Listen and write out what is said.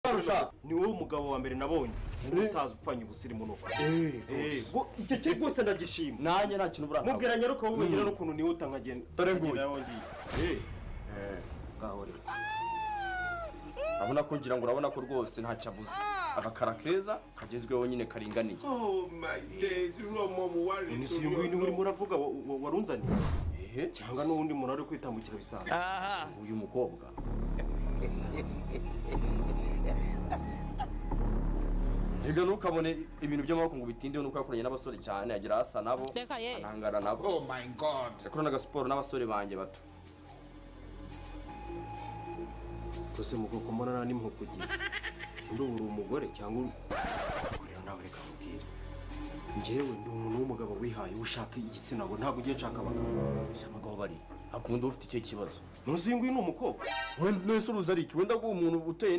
barusha ni wowe umugabo wa mbere nabonye umusaza upfanye ubusirimu nuko go icyo cyo rwose ndagishima nanjye nta kintu buraka mubwira nyaruka wowe ngira n'ukuntu niwe utangagenda dore nguye ngaho rero abona ko ngira ngo urabona ko rwose nta cyabuze agakara keza kagezweho nyine karinganiye. Oh my days, Romo muwari. Ni si nguyu ni muri muravuga warunzani cyangwa n'undi muntu ari kwitambukira bisanzwe. Uyu mukobwa Ibyo ntukabone ibintu by'amaboko ngo bitindeho nuko yakoranye n'abasore cyane agira hasa nabo anangara nabo. Oh my god. Yakorana gasiporo n'abasore banjye bato. Kose mukoko mbona nani mpukugiye. Ndubura umugore cyangwa rero nawe reka mubwire. Njyewe ndi umuntu w'umugabo wihaye ushaka igitsina ngo ntabwo ugiye nshaka abagabo. Abagabo bari akunda ufite icyo kibazo. Ntuzinguye ni umukobwa. Wenda nese uruza ari iki wenda ngo umuntu uteye